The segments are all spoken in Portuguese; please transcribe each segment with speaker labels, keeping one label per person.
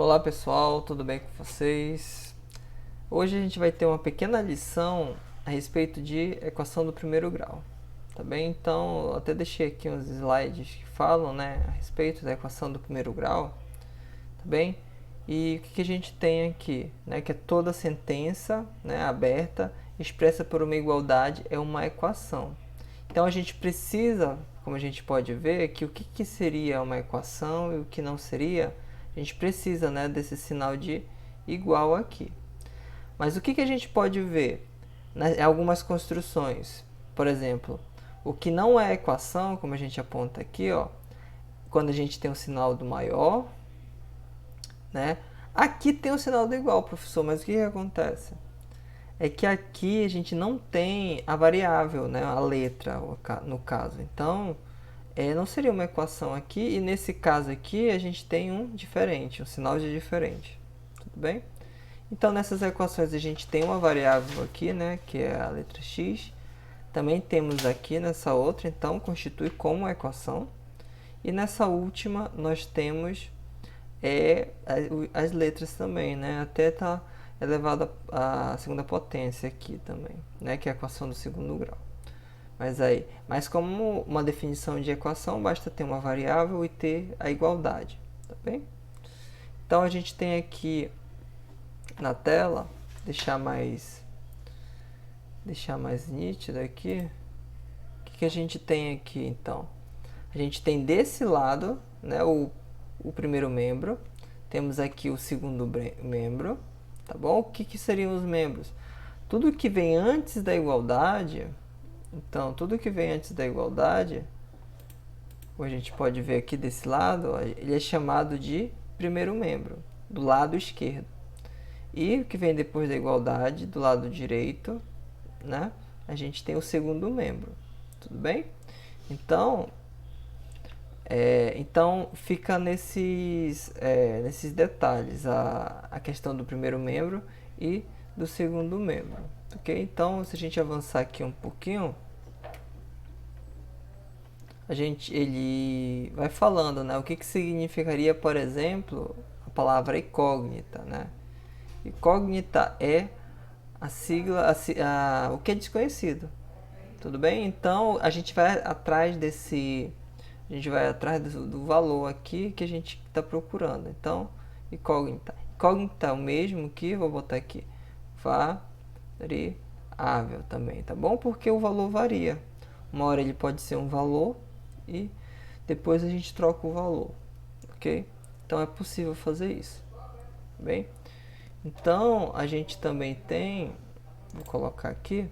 Speaker 1: Olá pessoal, tudo bem com vocês? Hoje a gente vai ter uma pequena lição a respeito de equação do primeiro grau, tá bem? Então, eu até deixei aqui uns slides que falam, né, a respeito da equação do primeiro grau, tá bem? E o que a gente tem aqui, né, que é toda sentença, né, aberta, expressa por uma igualdade é uma equação. Então, a gente precisa, como a gente pode ver, que o que seria uma equação e o que não seria, a gente precisa, né, desse sinal de igual aqui. Mas o que a gente pode ver em algumas construções? Por exemplo, o que não é equação, como a gente aponta aqui, ó, quando a gente tem o sinal do maior, né? Aqui tem o sinal do igual, professor, mas o que acontece? É que aqui a gente não tem a variável, né, a letra, no caso. Então, não seria uma equação aqui, e nesse caso aqui a gente tem um diferente, um sinal de diferente. Tudo bem? Então, nessas equações a gente tem uma variável aqui, né, que é a letra x. Também temos aqui nessa outra, então constitui como uma equação. E nessa última nós temos as letras também, né, até está elevado à segunda potência aqui também, né, que é a equação do segundo grau. Mas como uma definição de equação, basta ter uma variável e ter a igualdade, tá bem? Então a gente tem aqui na tela, deixar mais nítido aqui. O que a gente tem aqui então? A gente tem desse lado, né, o primeiro membro, temos aqui o segundo membro, tá bom? O que seriam os membros? Tudo que vem antes da igualdade, então, tudo que vem antes da igualdade, como a gente pode ver aqui desse lado, ele é chamado de primeiro membro, do lado esquerdo. E o que vem depois da igualdade, do lado direito, né, a gente tem o segundo membro. Tudo bem? Então, fica nesses detalhes a questão do primeiro membro e do segundo membro. Ok? Então, se a gente avançar aqui um pouquinho, ele vai falando, né, o que significaria, por exemplo, a palavra incógnita, né? Incógnita é a sigla, o que é desconhecido. Tudo bem? Então, a gente vai atrás do valor aqui que a gente está procurando. Então, incógnita. Incógnita é o mesmo que, vou botar aqui, variável também, tá bom? Porque o valor varia. Uma hora ele pode ser um valor e depois a gente troca o valor, ok? Então, é possível fazer isso, bem? Então, a gente também tem, vou colocar aqui,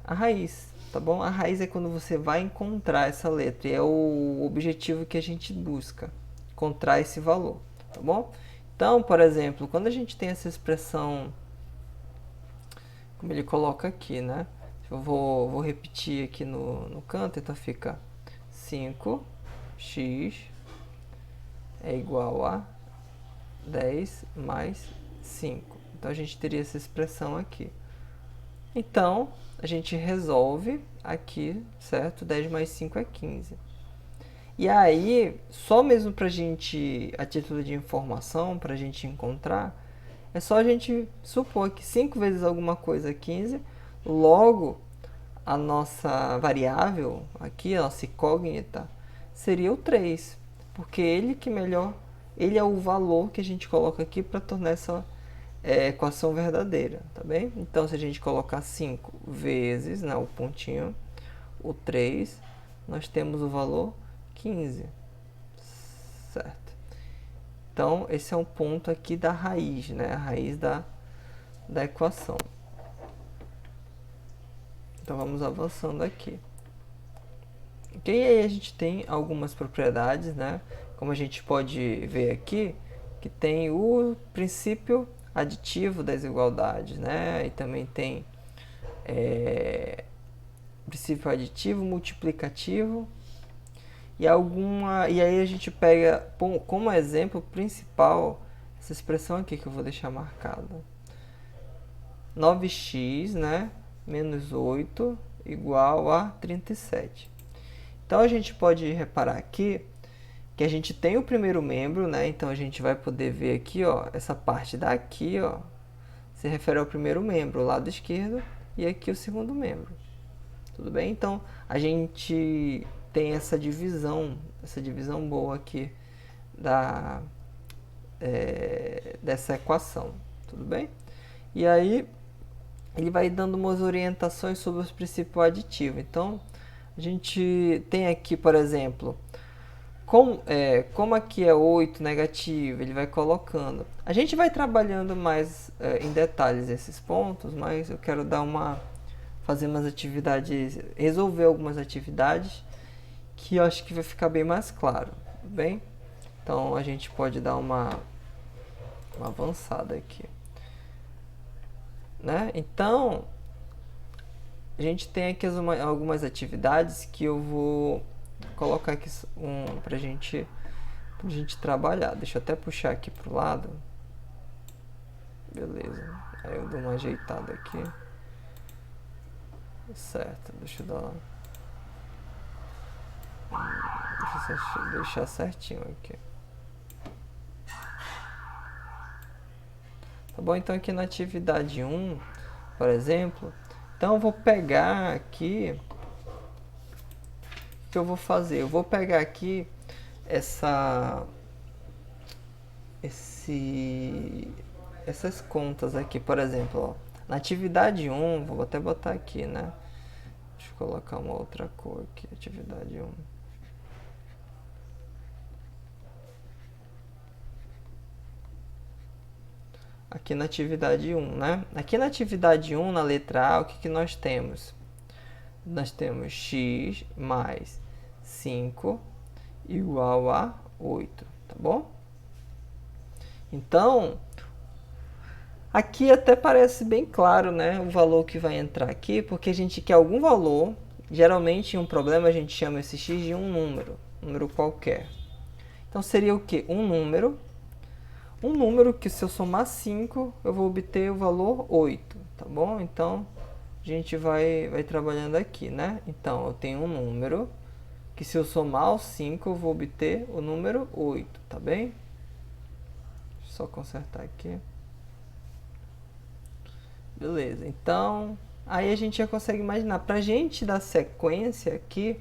Speaker 1: a raiz, tá bom? A raiz é quando você vai encontrar essa letra, e é o objetivo que a gente busca, encontrar esse valor, tá bom? Então, por exemplo, quando a gente tem essa expressão, como ele coloca aqui, né? Eu vou repetir aqui no canto, então fica 5x é igual a 10 mais 5. Então, a gente teria essa expressão aqui. Então, a gente resolve aqui, certo? 10 mais 5 é 15. E aí, só mesmo para a gente, a título de informação, para a gente encontrar, é só a gente supor que 5 vezes alguma coisa é 15, logo a nossa variável aqui, a nossa incógnita, seria o 3, porque ele é o valor que a gente coloca aqui para tornar essa equação verdadeira, tá bem? Então, se a gente colocar 5 vezes, né, o pontinho, o 3, nós temos o valor 15, certo? Então, esse é um ponto aqui da raiz, né, a raiz da equação. Então, vamos avançando aqui. Ok, e aí a gente tem algumas propriedades, né? Como a gente pode ver aqui, que tem o princípio aditivo das igualdades, né? E também tem princípio aditivo, multiplicativo e aí a gente pega como exemplo principal essa expressão aqui que eu vou deixar marcada. 9x, né, menos 8 igual a 37. Então a gente pode reparar aqui que a gente tem o primeiro membro, né? Então a gente vai poder ver aqui, ó, essa parte daqui, ó, se refere ao primeiro membro, o lado esquerdo, e aqui o segundo membro. Tudo bem? Então a gente tem essa divisão boa aqui dessa equação. Tudo bem? E aí ele vai dando umas orientações sobre os princípios aditivos. Então a gente tem aqui, por exemplo, como aqui é 8 negativo, ele vai colocando. A gente vai trabalhando mais em detalhes esses pontos, mas eu quero fazer umas atividades, resolver algumas atividades que eu acho que vai ficar bem mais claro, tudo bem? Então a gente pode dar uma avançada aqui, né? Então a gente tem aqui algumas atividades que eu vou colocar aqui pra gente trabalhar. Deixa eu até puxar aqui pro lado. Beleza. Aí eu dou uma ajeitada aqui. Certo. Deixa eu deixar certinho aqui. Tá bom? Então aqui na atividade 1, por exemplo, então eu vou pegar aqui, o que eu vou fazer? Eu vou pegar aqui essas contas aqui, por exemplo, ó, na atividade 1, vou até botar aqui, né? Deixa eu colocar uma outra cor aqui, atividade 1. Aqui na atividade 1, né? Aqui na atividade 1, na letra A, o que nós temos? Nós temos x mais 5 igual a 8, tá bom? Então, aqui até parece bem claro, né, o valor que vai entrar aqui, porque a gente quer algum valor. Geralmente, em um problema, a gente chama esse x de um número qualquer. Então, seria o quê? Um número que, se eu somar 5, eu vou obter o valor 8, tá bom? Então, a gente vai trabalhando aqui, né? Então, eu tenho um número que, se eu somar os 5, eu vou obter o número 8, tá bem? Deixa eu só consertar aqui. Beleza, então, aí a gente já consegue imaginar. Para a gente dar sequência aqui,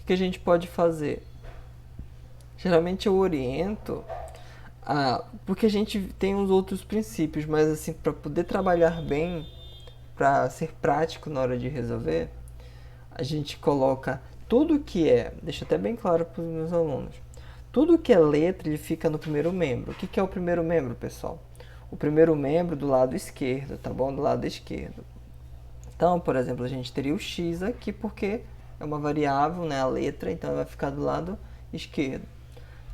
Speaker 1: o que a gente pode fazer? Geralmente eu oriento, porque a gente tem os outros princípios, mas assim, para poder trabalhar bem, para ser prático na hora de resolver, a gente coloca tudo que deixa até bem claro para os meus alunos, tudo que é letra, ele fica no primeiro membro. O que é o primeiro membro, pessoal? O primeiro membro do lado esquerdo, tá bom? Do lado esquerdo. Então, por exemplo, a gente teria o x aqui, porque é uma variável, né? A letra, então vai ficar do lado esquerdo.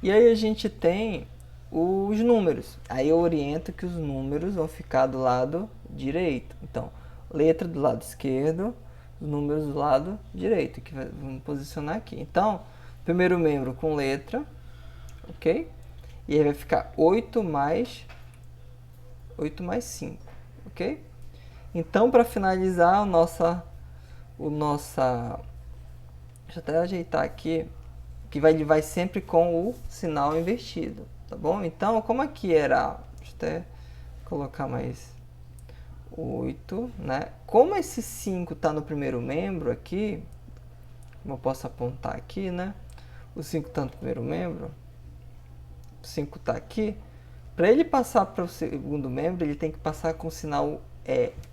Speaker 1: E aí a gente tem os números. Aí eu oriento que os números vão ficar do lado direito. Então, letra do lado esquerdo, os números do lado direito, que vamos posicionar aqui. Então, primeiro membro com letra, ok? E aí vai ficar 8 mais 5, ok? Então, para finalizar deixa eu até ajeitar aqui, que vai sempre com o sinal invertido, tá bom? Então, como aqui era, deixa eu até colocar mais 8, né? Como esse 5 está no primeiro membro aqui, como eu posso apontar aqui, né? O 5 está no primeiro membro, o 5 está aqui. Para ele passar para o segundo membro, ele tem que passar com o sinal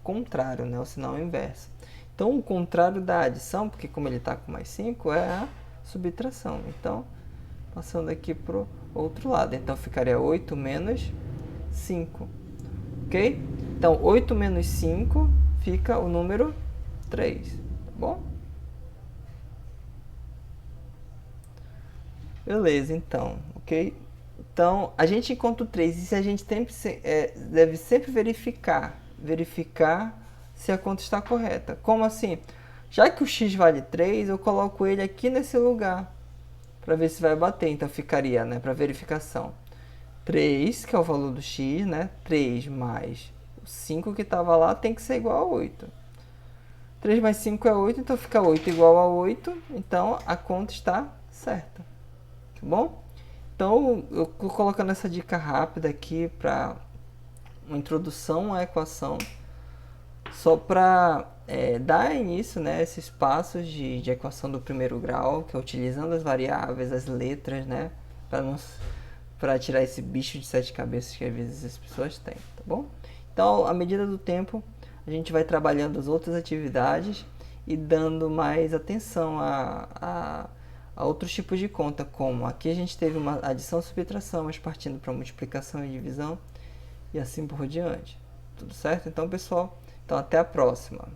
Speaker 1: contrário, né? O sinal inverso. Então, o contrário da adição, porque como ele está com mais 5, é a subtração. Então, passando aqui para o outro lado. Então, ficaria 8 menos 5. Ok? Então, 8 menos 5 fica o número 3. Tá bom? Beleza, então. Ok? Então, a gente encontra o 3 e se a gente deve sempre verificar se a conta está correta. Como assim? Já que o x vale 3, eu coloco ele aqui nesse lugar para ver se vai bater. Então, ficaria, né, para verificação, 3, que é o valor do x, né? 3 mais o 5 que estava lá tem que ser igual a 8. 3 mais 5 é 8, então fica 8 igual a 8. Então, a conta está certa. Tá bom? Então, eu tô colocando essa dica rápida aqui para uma introdução à equação, só para dar início, né, a esses passos de equação do primeiro grau, que é utilizando as variáveis, as letras, né, para tirar esse bicho de sete cabeças que às vezes as pessoas têm, tá bom? Então, à medida do tempo, a gente vai trabalhando as outras atividades e dando mais atenção a outros tipos de conta, como aqui a gente teve uma adição e subtração, mas partindo para multiplicação e divisão e assim por diante. Tudo certo? Então, pessoal, então até a próxima.